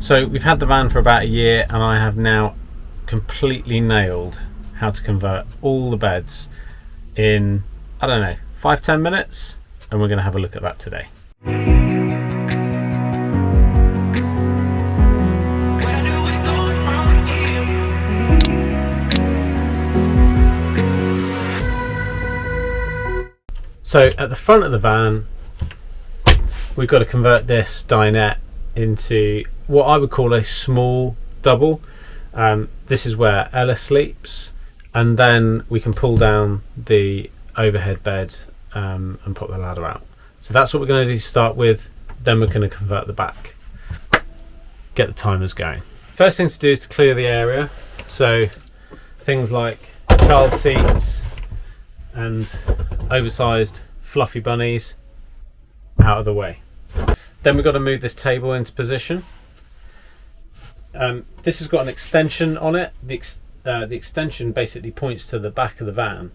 So we've had the van for about a year and I have now completely nailed how to convert all the beds in, I don't know, 5-10 minutes, and we're going to have a look at that today. So at the front of the van, we've got to convert this dinette into what I would call a small double. This is where Ella sleeps, and then we can pull down the overhead bed and put the ladder out. So that's what we're going to do to start with. Then we're going to convert the back, get the timers going. First thing to do is to clear the area, so things like child seats and oversized fluffy bunnies out of the way. Then we've got to move this table into position. This has got an extension on it. The extension basically points to the back of the van.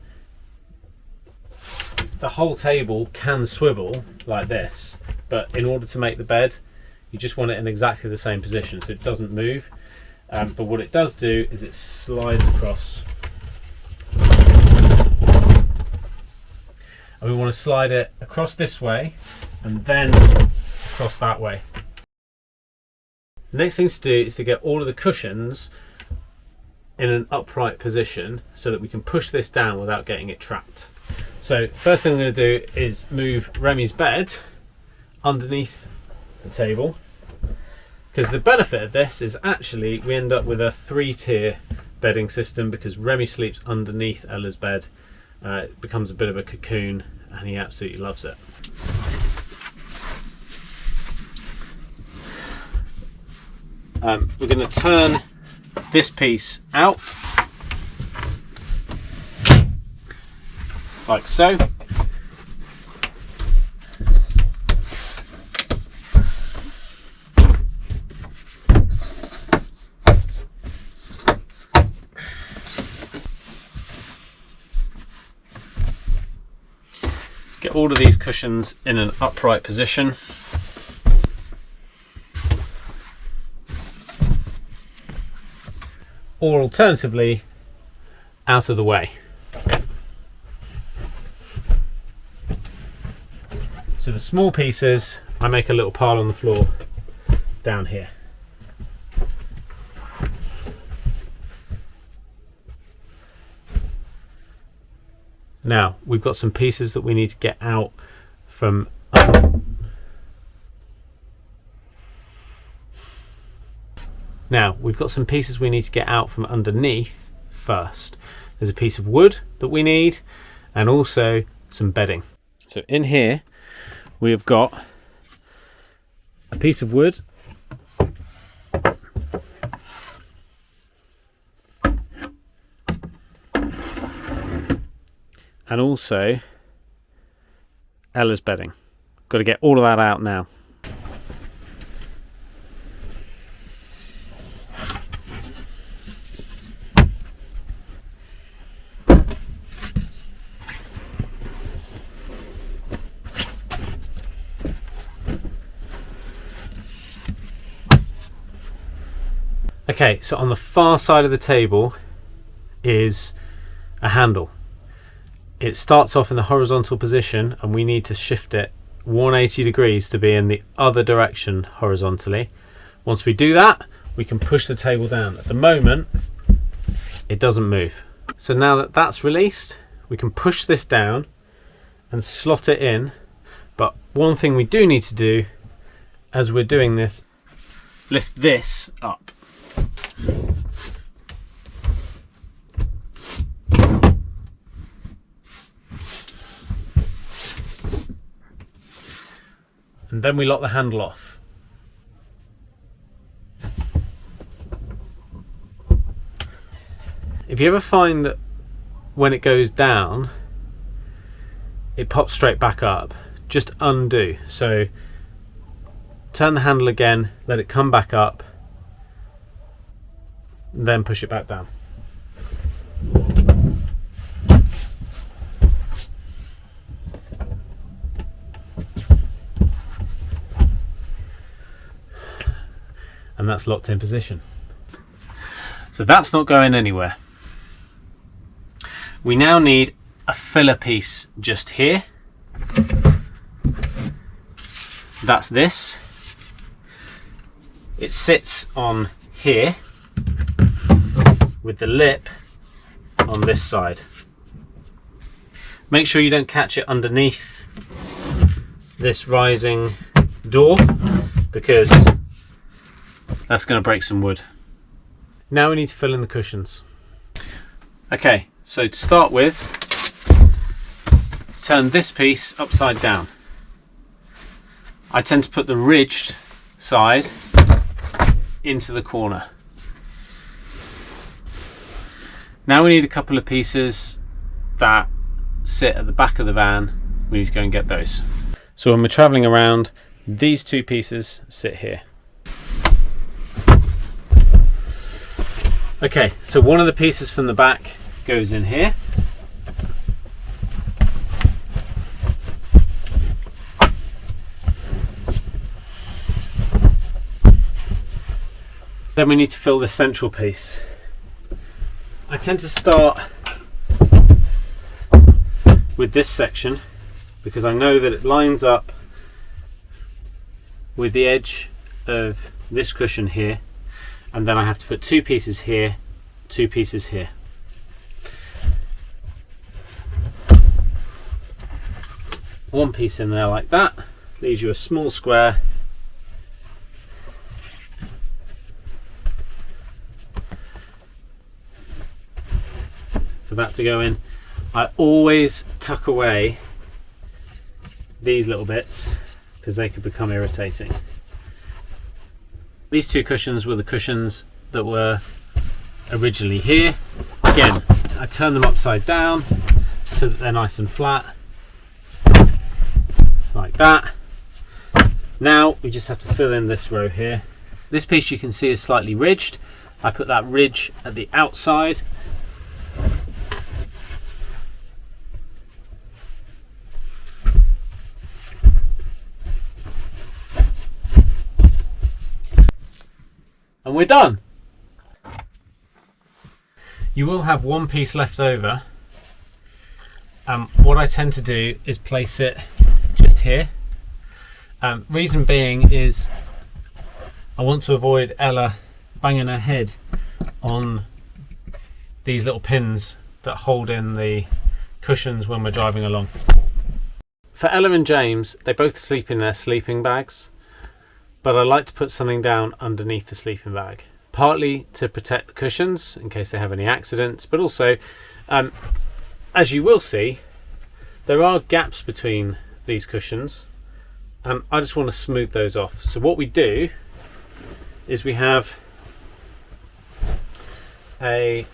The whole table can swivel like this, but in order to make the bed, you just want it in exactly the same position so it doesn't move. But what it does do is it slides across. And we want to slide it across this way and then across that way. The next thing to do is to get all of the cushions in an upright position so that we can push this down without getting it trapped. So first thing I'm going to do is move Remy's bed underneath the table, because the benefit of this is actually we end up with a 3-tier bedding system, because Remy sleeps underneath Ella's bed. It becomes a bit of a cocoon and he absolutely loves it. We're going to turn this piece out like so. Get all of these cushions in an upright position. Or alternatively, out of the way. So the small pieces, I make a little pile on the floor down here. Now, we've got some pieces that we need to get out from underneath first. There's a piece of wood that we need and also some bedding. So in here we have got a piece of wood, and also Ella's bedding. Got to get all of that out now. Okay, so on the far side of the table is a handle. It starts off in the horizontal position and we need to shift it 180 degrees to be in the other direction horizontally. Once we do that, we can push the table down. At the moment, it doesn't move. So now that that's released, we can push this down and slot it in. But one thing we do need to do as we're doing this, lift this up. And then we lock the handle off. If you ever find that when it goes down, it pops straight back up, just undo. So turn the handle again, let it come back up, and then push it back down. And and that's locked in position. So that's not going anywhere. We now need a filler piece just here. That's this. It sits on here with the lip on this side. Make sure you don't catch it underneath this rising door, because that's going to break some wood. Now we need to fill in the cushions. Okay, so to start with, turn this piece upside down. I tend to put the ridged side into the corner. Now we need a couple of pieces that sit at the back of the van. We need to go and get those. So when we're traveling around, these two pieces sit here. Okay, so one of the pieces from the back goes in here. Then we need to fill the central piece. I tend to start with this section because I know that it lines up with the edge of this cushion here, and then I have to put two pieces here, two pieces here. One piece in there like that leaves you a small square. For that to go in. I always tuck away these little bits because they could become irritating. These two cushions were the cushions that were originally here. Again, I turn them upside down so that they're nice and flat, like that. Now we just have to fill in this row here. This piece you can see is slightly ridged. I put that ridge at the outside. And we're done. You will have one piece left over. What I tend to do is place it just here. Reason being is I want to avoid Ella banging her head on these little pins that hold in the cushions when we're driving along. For Ella and James, they both sleep in their sleeping bags, but I like to put something down underneath the sleeping bag, partly to protect the cushions in case they have any accidents, but also, as you will see, there are gaps between these cushions, and I just want to smooth those off. So what we do is we have a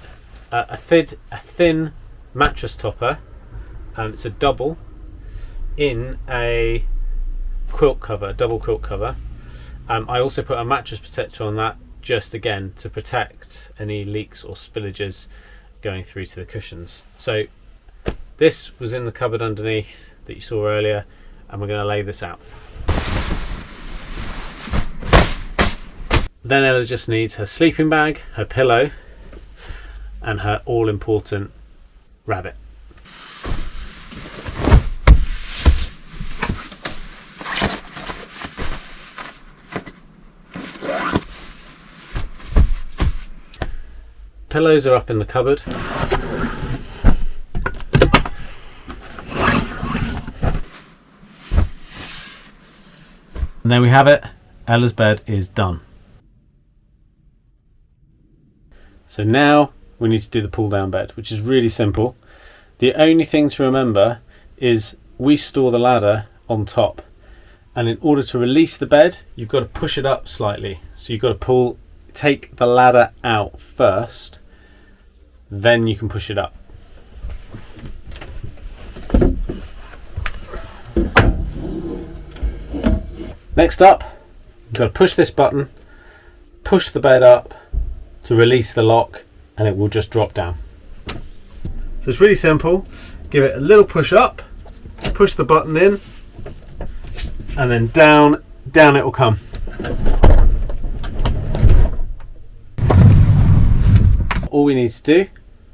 thin mattress topper, and it's a double in a quilt cover, double quilt cover. I also put a mattress protector on that, just again to protect any leaks or spillages going through to the cushions. So this was in the cupboard underneath that you saw earlier, and we're going to lay this out. Then Ella just needs her sleeping bag, her pillow, and her all-important rabbit. Pillows are up in the cupboard. And there we have it. Ella's bed is done. So now we need to do the pull down bed, which is really simple. The only thing to remember is we store the ladder on top, and in order to release the bed you've got to push it up slightly. So you've got to take the ladder out first, then you can push it up. Next up, you've got to push this button, push the bed up to release the lock, and it will just drop down. So it's really simple. Give it a little push up, push the button in, and then down it will come. all we need to do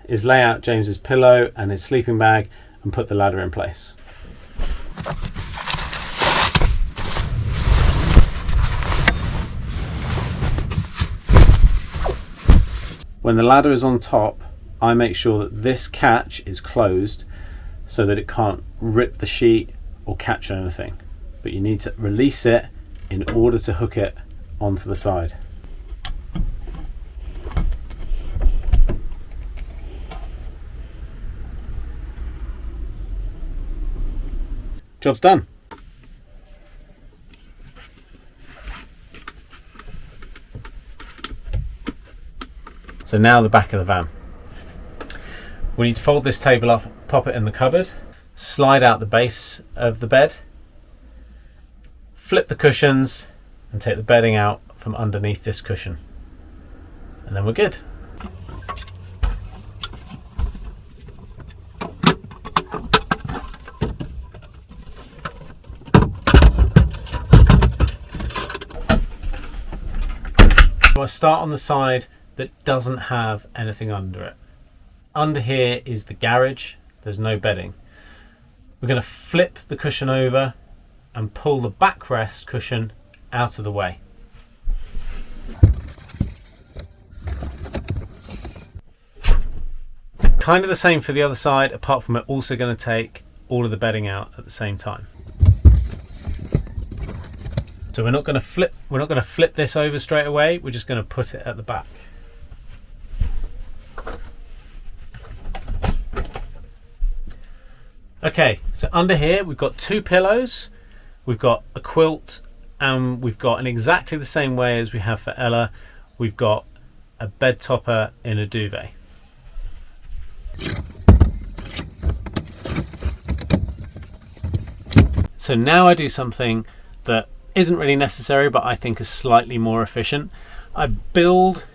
is lay out James's pillow and his sleeping bag and put the ladder in place. When the ladder is on top, I make sure that this catch is closed so that it can't rip the sheet or catch anything. But you need to release it in order to hook it onto the side. Job's done. So now the back of the van. We need to fold this table up, pop it in the cupboard, slide out the base of the bed, flip the cushions and take the bedding out from underneath this cushion. And then we're good. I'll start on the side that doesn't have anything under it. Under here is the garage, there's no bedding. We're going to flip the cushion over and pull the backrest cushion out of the way. Kind of the same for the other side, apart from we're also going to take all of the bedding out at the same time. So we're not going to flip this over straight away, we're just going to put it at the back. Okay, so under here we've got 2 pillows, we've got a quilt, and we've got, in exactly the same way as we have for Ella, we've got a bed topper in a duvet. So now I do something that isn't really necessary but I think is slightly more efficient. I build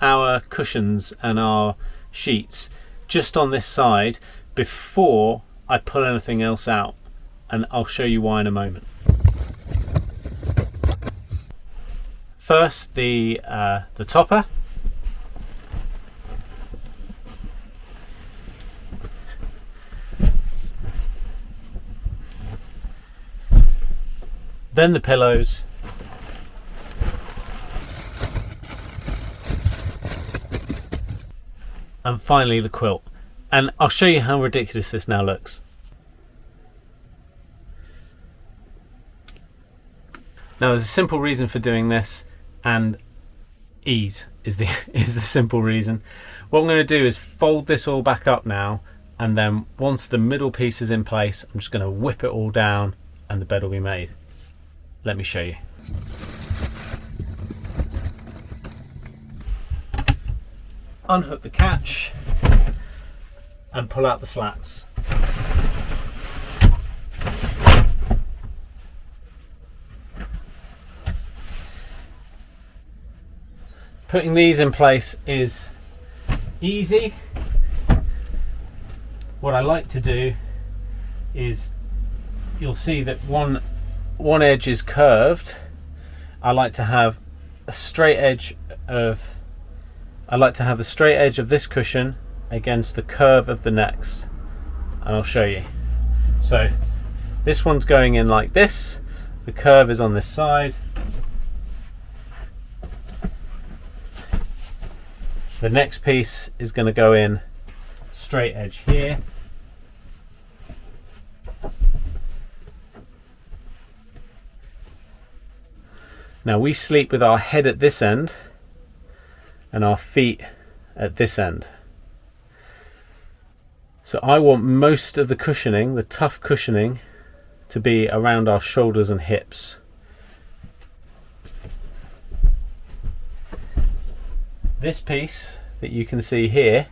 our cushions and our sheets just on this side before I pull anything else out, and I'll show you why in a moment. First the topper. Then the pillows. And finally the quilt. And I'll show you how ridiculous this now looks. Now there's a simple reason for doing this, and ease is the simple reason. What I'm going to do is fold this all back up now, and then once the middle piece is in place, I'm just going to whip it all down and the bed will be made. Let me show you. Unhook the catch and pull out the slats. Putting these in place is easy. What I like to do is, you'll see that one edge is curved. I like to have a straight edge of this cushion against the curve of the next, and I'll show you. So this one's going in like this, the curve is on this side, the next piece is going to go in straight edge here. Now we sleep with our head at this end and our feet at this end. So I want most of the cushioning, the tough cushioning, to be around our shoulders and hips. This piece that you can see here,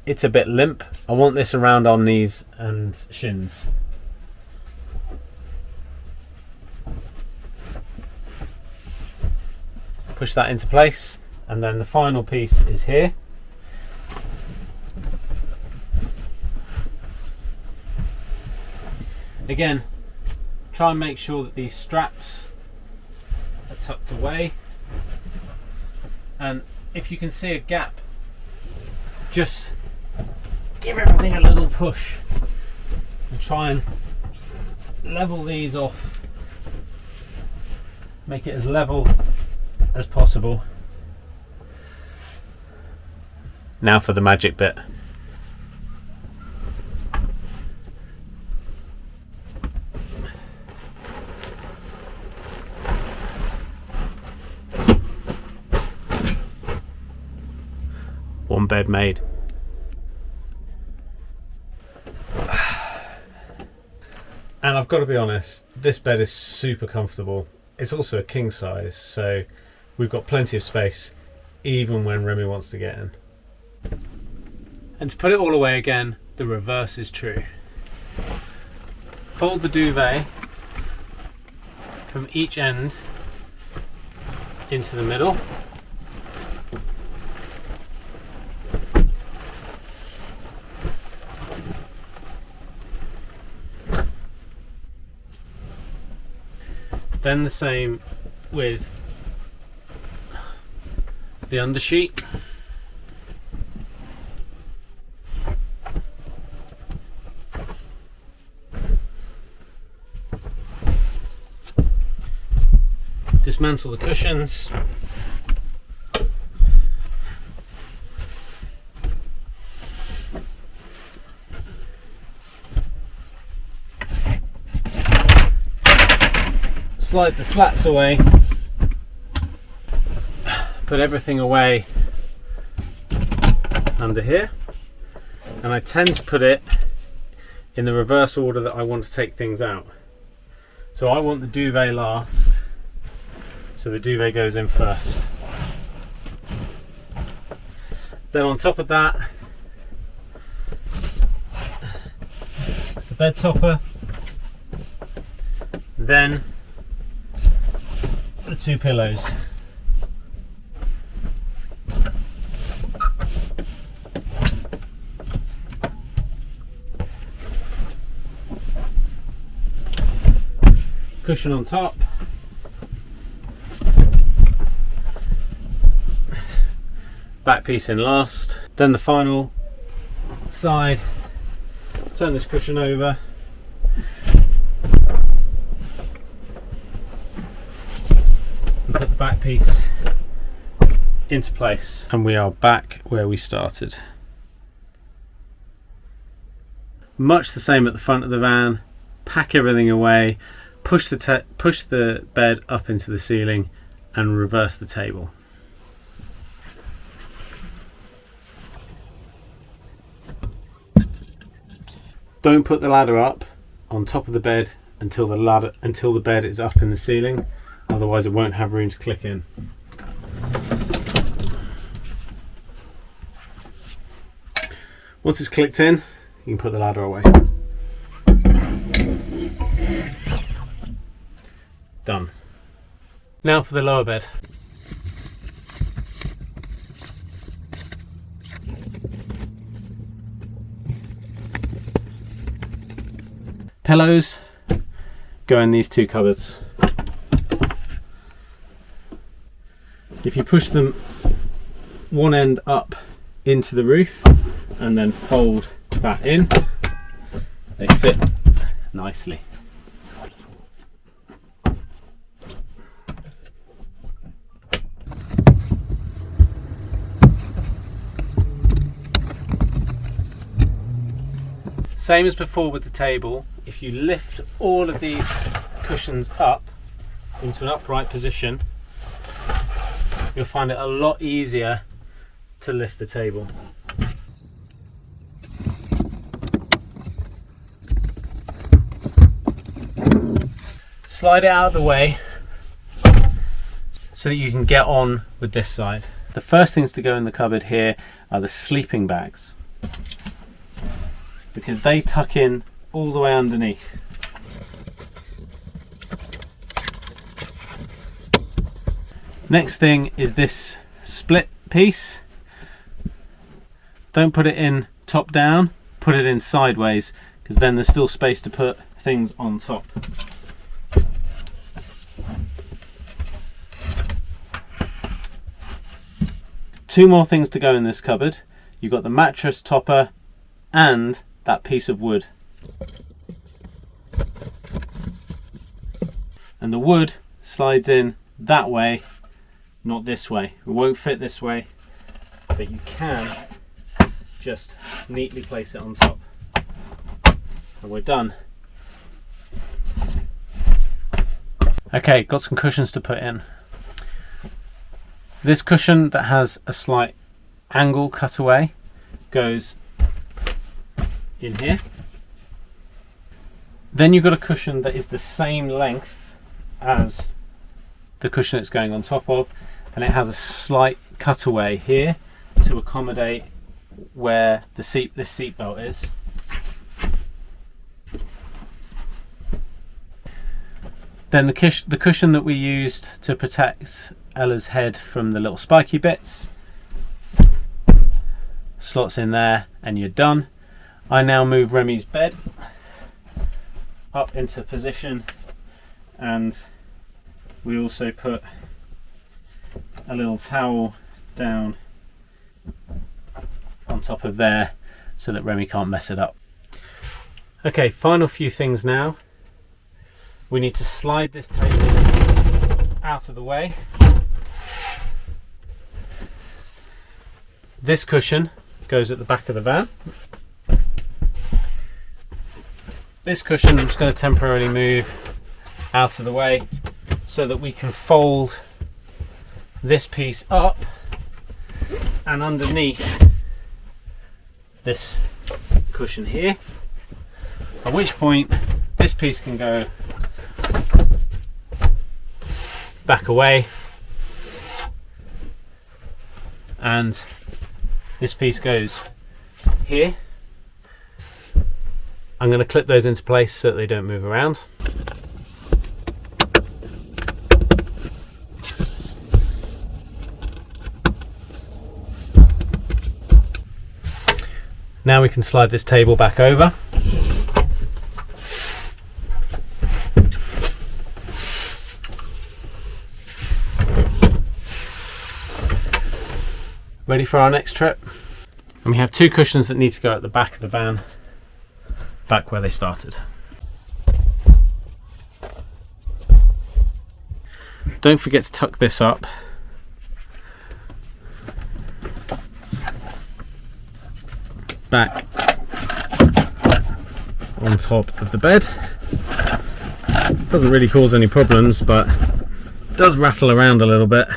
it's a bit limp. I want this around our knees and shins. Push that into place, and then the final piece is here. Again, try and make sure that these straps are tucked away, And if you can see a gap, just give everything a little push and try and level these off. Make it as level as possible. Now for the magic bit. One bed made. And I've got to be honest, this bed is super comfortable. It's also a king size, so we've got plenty of space, even when Remy wants to get in. And to put it all away again, the reverse is true. Fold the duvet from each end into the middle. Then the same with the undersheet. Dismantle the cushions. Slide the slats away. Put everything away under here. And I tend to put it in the reverse order that I want to take things out. So I want the duvet last. So the duvet goes in first. Then on top of that, the bed topper. Then the two pillows. Cushion on top. Back piece in last. Then the final side. Turn this cushion over. And put the back piece into place. And we are back where we started. Much the same at the front of the van. Pack everything away. Push the bed up into the ceiling and reverse the table. Don't put the ladder up on top of the bed until the bed is up in the ceiling, otherwise it won't have room to click in. Once it's clicked in, you can put the ladder away. Done. Now for the lower bed. Pillows go in these two cupboards. If you push them one end up into the roof and then fold that in, they fit nicely. Same as before with the table, if you lift all of these cushions up into an upright position, you'll find it a lot easier to lift the table. Slide it out of the way so that you can get on with this side. The first things to go in the cupboard here are the sleeping bags, because they tuck in all the way underneath. Next thing is this split piece. Don't put it in top down, put it in sideways, because then there's still space to put things on top. two more things to go in this cupboard. You've got the mattress topper and that piece of wood. And the wood slides in that way, not this way. It won't fit this way, but you can just neatly place it on top. And we're done. Okay, got some cushions to put in. This cushion that has a slight angle cutaway goes in here. Then you've got a cushion that is the same length as the cushion it's going on top of, and it has a slight cutaway here to accommodate where the seat belt is. Then the cushion that we used to protect Ella's head from the little spiky bits slots in there, and you're done. I now move Remy's bed up into position, and we also put a little towel down on top of there so that Remy can't mess it up. Okay, final few things now. We need to slide this table out of the way. This cushion goes at the back of the van. This cushion I'm just going to temporarily move out of the way so that we can fold this piece up and underneath this cushion here, at which point this piece can go back away and this piece goes here. I'm going to clip those into place so that they don't move around. Now we can slide this table back over. Ready for our next trip. And we have two cushions that need to go at the back of the van, back where they started. Don't forget to tuck this up. Back on top of the bed. Doesn't really cause any problems, but does rattle around a little bit.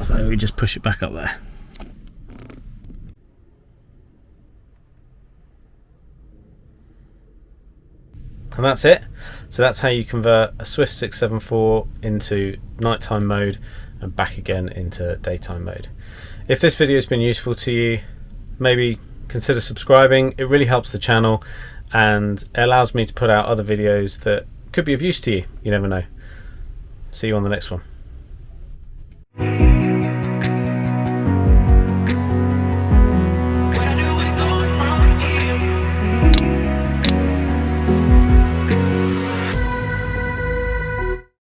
So we just push it back up there. And that's it. So that's how you convert a Swift 674 into nighttime mode and back again into daytime mode. If this video has been useful to you, maybe consider subscribing. It really helps the channel and it allows me to put out other videos that could be of use to you. You never know. See you on the next one.